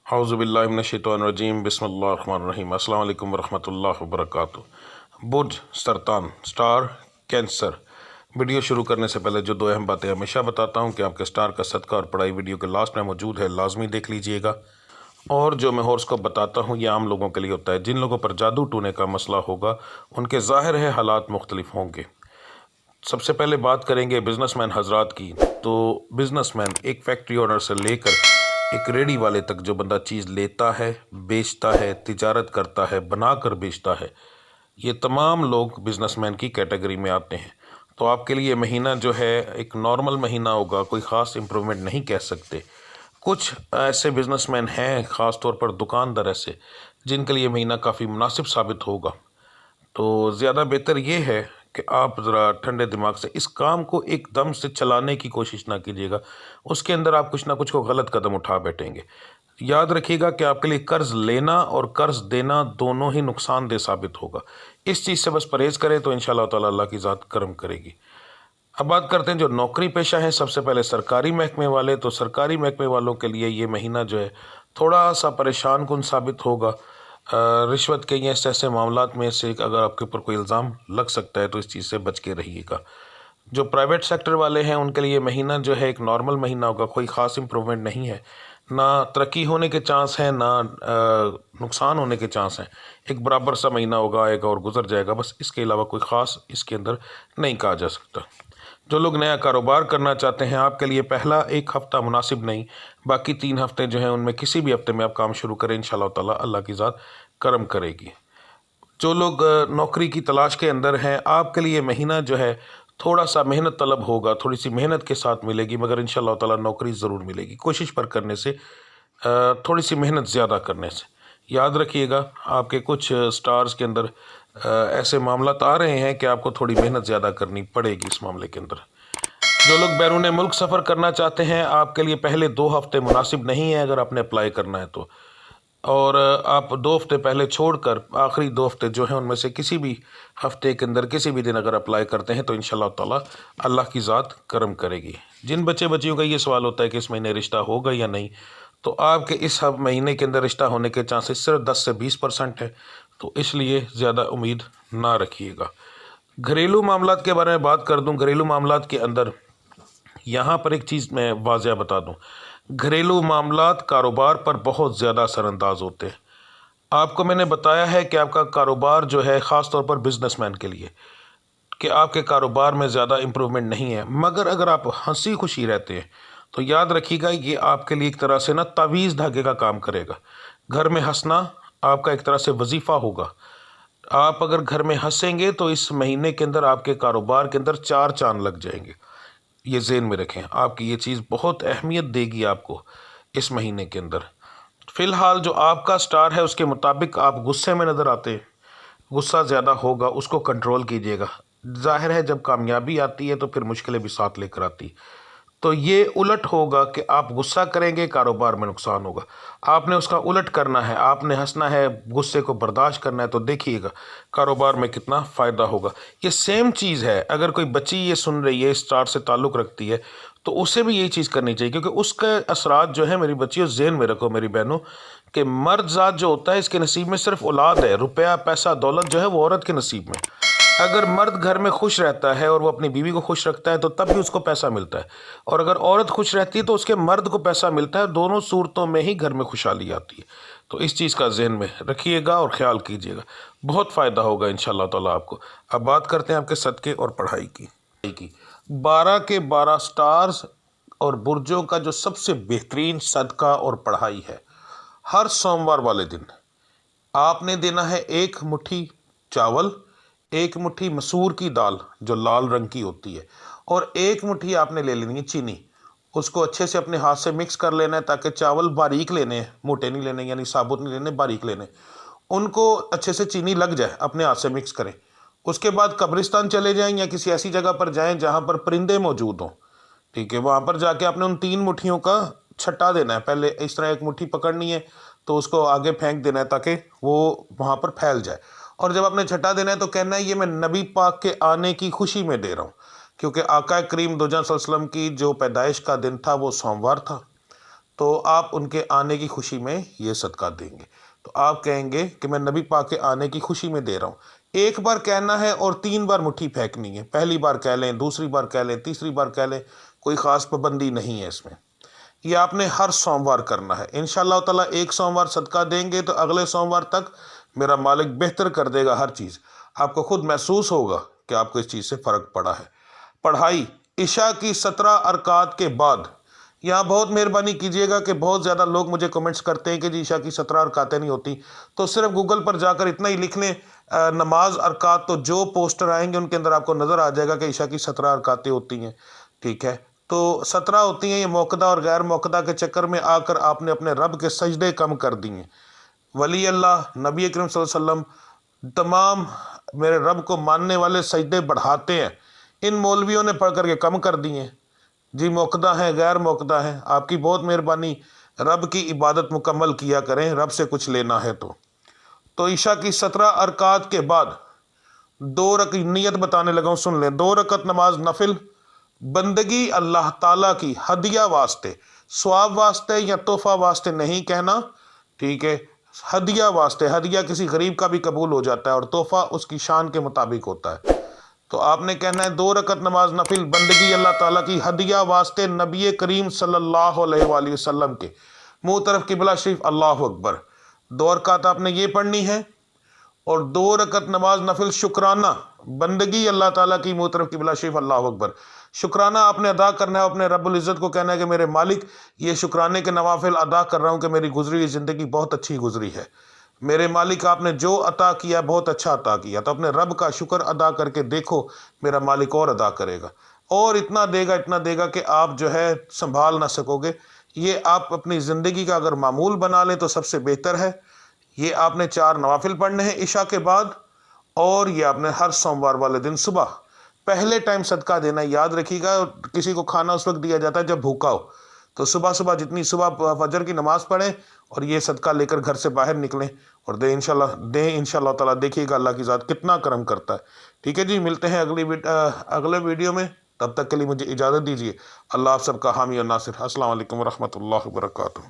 औज़ुबिल्लाहिमिनश्शैतानिर्रजीम बिस्मिल्लाहिर्रहमानिर्रहीम अस्सलाम वालेकुम वरहमतुल्लाहि वबरकातुहू। बुर्ज सरतान स्टार कैंसर। वीडियो शुरू करने से पहले जो दो अहम बातें हमेशा बताता हूँ कि आपके स्टार का सदका और पढ़ाई वीडियो के लास्ट में मौजूद है, लाजमी देख लीजिएगा। और जो मैं हॉरोस्कोप बताता हूँ ये आम लोगों के लिए होता है। जिन लोगों पर जादू टूने का मसला होगा उनके ज़ाहिर है हालात मुख्तलिफ होंगे। सबसे पहले बात करेंगे बिजनेसमैन हजरात की। तो बिजनेसमैन एक फैक्ट्री ओनर से लेकर एक रेडी वाले तक जो बंदा चीज़ लेता है, बेचता है, तिजारत करता है, बना कर बेचता है, ये तमाम लोग बिजनेसमैन की कैटेगरी में आते हैं। तो आपके लिए महीना जो है एक नॉर्मल महीना होगा, कोई ख़ास इम्प्रूवमेंट नहीं कह सकते। कुछ ऐसे बिजनेसमैन हैं, ख़ास तौर पर दुकानदार ऐसे, जिनके लिए महीना काफ़ी मुनासिब साबित होगा। तो ज़्यादा बेहतर ये है कि आप ज़रा ठंडे दिमाग से इस काम को एकदम से चलाने की कोशिश ना कीजिएगा। उसके अंदर आप कुछ ना कुछ को गलत कदम उठा बैठेंगे। याद रखिएगा कि आपके लिए कर्ज़ लेना और कर्ज़ देना दोनों ही नुकसानदेह साबित होगा। इस चीज़ से बस परहेज़ करें तो इंशाअल्लाह ताला अल्लाह की ज़ात करम करेगी। अब बात करते हैं जो नौकरी पेशा है। सबसे पहले सरकारी महकमे वाले। तो सरकारी महकमे वालों के लिए ये महीना जो है थोड़ा सा परेशान कुन साबित होगा। रिश्वत के ऐसे मामलात में से अगर आपके ऊपर कोई इल्ज़ाम लग सकता है तो इस चीज़ से बच के रहिएगा। जो प्राइवेट सेक्टर वाले हैं उनके लिए महीना जो है एक नॉर्मल महीना होगा, कोई ख़ास इम्प्रूवमेंट नहीं है, ना तरक्की होने के चांस हैं ना नुकसान होने के चांस हैं। एक बराबर सा महीना होगा, आएगा और गुजर जाएगा, बस इसके अलावा कोई ख़ास इसके अंदर नहीं कहा जा सकता। जो लोग नया कारोबार करना चाहते हैं आपके लिए पहला एक हफ़्ता मुनासिब नहीं, बाकी 3 हफ़्ते जो हैं उनमें किसी भी हफ़्ते में आप काम शुरू करें, इंशाअल्लाह ताला अल्लाह की ज़ात करम करेगी। जो लोग नौकरी की तलाश के अंदर हैं आपके लिए महीना जो है थोड़ा सा मेहनत तलब होगा, थोड़ी सी मेहनत के साथ मिलेगी, मगर इंशाअल्लाह ताला नौकरी ज़रूर मिलेगी। कोशिश पर करने से, थोड़ी सी मेहनत ज़्यादा करने से। याद रखिएगा आपके कुछ स्टार्स के अंदर ऐसे मामलात आ रहे हैं कि आपको थोड़ी मेहनत ज़्यादा करनी पड़ेगी इस मामले के अंदर। जो लोग बैरून मुल्क सफ़र करना चाहते हैं आपके लिए पहले 2 हफ़्ते मुनासिब नहीं है अगर आपने अप्लाई करना है तो। और आप 2 हफ़्ते पहले छोड़कर आखिरी 2 हफ़्ते जो हैं उनमें से किसी भी हफ़्ते के अंदर किसी भी दिन अगर अप्लाई करते हैं तो इंशाअल्लाह ताला अल्लाह की ज़ात करम करेगी। जिन बच्चियों का ये सवाल होता है कि इस महीने रिश्ता होगा या नहीं, तो आपके इस महीने के अंदर रिश्ता होने के चांसेस सिर्फ 10 से 20% है, तो इसलिए ज़्यादा उम्मीद ना रखिएगा। घरेलू मामलात के बारे में बात कर दूं। घरेलू मामलात के अंदर यहाँ पर एक चीज़ मैं वाज़ह बता दूं, घरेलू मामलात कारोबार पर बहुत ज़्यादा असरअंदाज होते हैं। आपको मैंने बताया है कि आपका कारोबार जो है ख़ास तौर पर बिजनेसमैन के लिए कि आपके कारोबार में ज़्यादा इम्प्रूवमेंट नहीं है, मगर अगर आप हंसी खुशी रहते हैं तो याद रखिएगा ये आपके लिए एक तरह से ना तावीज़ धागे का काम करेगा। घर में हंसना आपका एक तरह से वजीफ़ा होगा। आप अगर घर में हंसेंगे तो इस महीने के अंदर आपके कारोबार के अंदर 4 चांद लग जाएंगे। ये ज़हन में रखें, आपकी ये चीज़ बहुत अहमियत देगी आपको इस महीने के अंदर। फ़िलहाल जो आपका स्टार है उसके मुताबिक आप गुस्से में नज़र आते हैं, गुस्सा ज़्यादा होगा, उसको कंट्रोल कीजिएगा। ज़ाहिर है जब कामयाबी आती है तो फिर मुश्किलें भी साथ लेकर आती। तो ये उलट होगा कि आप गुस्सा करेंगे, कारोबार में नुकसान होगा। आपने उसका उलट करना है, आपने हंसना है, गुस्से को बर्दाश्त करना है, तो देखिएगा कारोबार में कितना फ़ायदा होगा। ये सेम चीज़ है, अगर कोई बच्ची ये सुन रही है, स्टार से ताल्लुक़ रखती है, तो उसे भी यही चीज़ करनी चाहिए, क्योंकि उसके असरात जो है मेरी बच्चियों ज़हन में रखो मेरी बहनों, कि मर्द ज़ात जो होता है इसके नसीब में सिर्फ औलाद है, रुपया पैसा दौलत जो है वो औरत के नसीब में। अगर मर्द घर में खुश रहता है और वो अपनी बीवी को खुश रखता है तो तब भी उसको पैसा मिलता है, और अगर औरत खुश रहती है तो उसके मर्द को पैसा मिलता है। दोनों सूरतों में ही घर में खुशहाली आती है। तो इस चीज़ का ज़हन में रखिएगा और ख़्याल कीजिएगा, बहुत फ़ायदा होगा इंशाअल्लाह ताला आपको। अब बात करते हैं आपके सदक़े और पढ़ाई की। 12 के 12 स्टार्स और बुर्जों का जो सबसे बेहतरीन सदका और पढ़ाई है, हर सोमवार वाले दिन आपने देना है 1 मुट्ठी चावल, 1 मुट्ठी मसूर की दाल जो लाल रंग की होती है, और 1 मुट्ठी आपने ले लेनी है चीनी। उसको अच्छे से अपने हाथ से मिक्स कर लेना है, ताकि चावल बारीक लेने हैं, मोटे नहीं लेने, यानी साबुत नहीं लेने, बारीक लेने। उनको अच्छे से चीनी लग जाए, अपने हाथ से मिक्स करें। उसके बाद कब्रिस्तान चले जाएं या किसी ऐसी जगह पर जाएं जहाँ पर परिंदे मौजूद हों, ठीक है। वहाँ पर जाके आपने उन 3 मुट्ठियों का छट्टा देना है। पहले इस तरह 1 मुट्ठी पकड़नी है तो उसको आगे फेंक देना है ताकि वो वहाँ पर फैल जाए, और जब आपने छठा देना है तो कहना है ये मैं नबी पाक के आने की खुशी में दे रहा हूँ, क्योंकि आका करीम दो जहां सल्लल्लाहु अलैहि वसल्लम की जो पैदाइश का दिन था वो सोमवार था। تو آپ ان کے آنے کی خوشی میں یہ صدقہ دیں گے۔ تو آپ کہیں گے کہ میں نبی پاک کے آنے کی خوشی میں دے رہا ہوں۔ ایک بار کہنا ہے اور 3 بار مٹھی پھینکنی ہے، پہلی بار کہہ لیں، دوسری بار کہہ لیں، تیسری بار کہہ لیں، کوئی خاص پابندی نہیں ہے اس میں۔ یہ آپ نے ہر سوموار کرنا ہے۔ انشاءاللہ تعالیٰ ایک سوموار صدقہ دیں گے تو اگلے سوموار تک میرا مالک بہتر کر دے گا ہر چیز۔ آپ کو خود محسوس ہوگا کہ آپ کو اس چیز سے فرق پڑا ہے۔ پڑھائی عشاء کی 17 رکعات کے بعد، یہاں بہت مہربانی کیجیے گا کہ بہت زیادہ لوگ مجھے کمنٹس کرتے ہیں کہ جی عشاء کی 17 رکعتیں نہیں ہوتی، تو صرف گوگل پر جا کر اتنا ہی لکھ لیں نماز ارکعت، تو جو پوسٹر آئیں گے ان کے اندر آپ کو نظر آ جائے گا کہ عشاء کی 17 رکعتیں ہوتی ہیں، ٹھیک ہے۔ تو 17 ہوتی ہیں، یہ موقدہ اور غیر موقدہ کے چکر میں آ کر آپ نے اپنے رب کے سجدے کم کر دیے۔ ولی اللہ نبی اکرم صلی اللہ علیہ وسلم تمام میرے رب کو ماننے والے سجدے بڑھاتے ہیں، ان مولویوں نے پڑھ کر کے کم کر دیے جی، موقدہ ہیں غیر موقدہ ہیں۔ آپ کی بہت مہربانی، رب کی عبادت مکمل کیا کریں، رب سے کچھ لینا ہے تو عشاء کی 17 رکعات کے بعد 2 رکعت نیت بتانے لگا ہوں، سن لیں۔ 2 رکعت نماز نفل، بندگی اللہ تعالیٰ کی ہدیہ واسطے، ثواب واسطے یا تحفہ واسطے نہیں کہنا، ٹھیک ہے، ہدیہ واسطے۔ ہدیہ کسی غریب کا بھی قبول ہو جاتا ہے اور تحفہ اس کی شان کے مطابق ہوتا ہے۔ تو آپ نے کہنا ہے 2 رکعت نماز نفل، بندگی اللہ تعالیٰ کی ہدیہ واسطے نبی کریم صلی اللہ علیہ وآلہ وسلم کے، منہ طرف قبلہ شریف، اللہ اکبر۔ 2 رکعت آپ نے یہ پڑھنی ہے، اور 2 رکعت نماز نفل شکرانہ، بندگی اللہ تعالیٰ کی، منہ طرف قبلہ شریف، اللہ اکبر۔ شکرانہ آپ نے ادا کرنا ہے، اپنے رب العزت کو کہنا ہے کہ میرے مالک، یہ شکرانے کے نوافل ادا کر رہا ہوں کہ میری گزری ہوئی زندگی بہت اچھی گزری ہے۔ میرے مالک، آپ نے جو عطا کیا بہت اچھا عطا کیا، تو اپنے رب کا شکر ادا کر کے دیکھو، میرا مالک اور ادا کرے گا، اور اتنا دے گا کہ آپ جو ہے سنبھال نہ سکو گے۔ یہ آپ اپنی زندگی کا اگر معمول بنا لیں تو سب سے بہتر ہے۔ یہ آپ نے 4 نوافل پڑھنے ہیں عشاء کے بعد، اور یہ آپ نے ہر سوموار والے دن صبح پہلے ٹائم صدقہ دینا ہے۔ یاد رکھیے گا، کسی کو کھانا اس وقت دیا جاتا ہے جب بھوکا ہو، تو صبح جتنی صبح فجر کی نماز پڑھیں اور یہ صدقہ لے کر گھر سے باہر نکلیں اور دیں انشاءاللہ تعالیٰ۔ دیکھیے گا اللہ کی ذات کتنا کرم کرتا ہے، ٹھیک ہے جی۔ ملتے ہیں اگلے ویڈیو میں، تب تک کے لیے مجھے اجازت دیجیے۔ اللہ آپ سب کا حامی اور ناصر۔ السلام علیکم ورحمۃ اللہ وبرکاتہ۔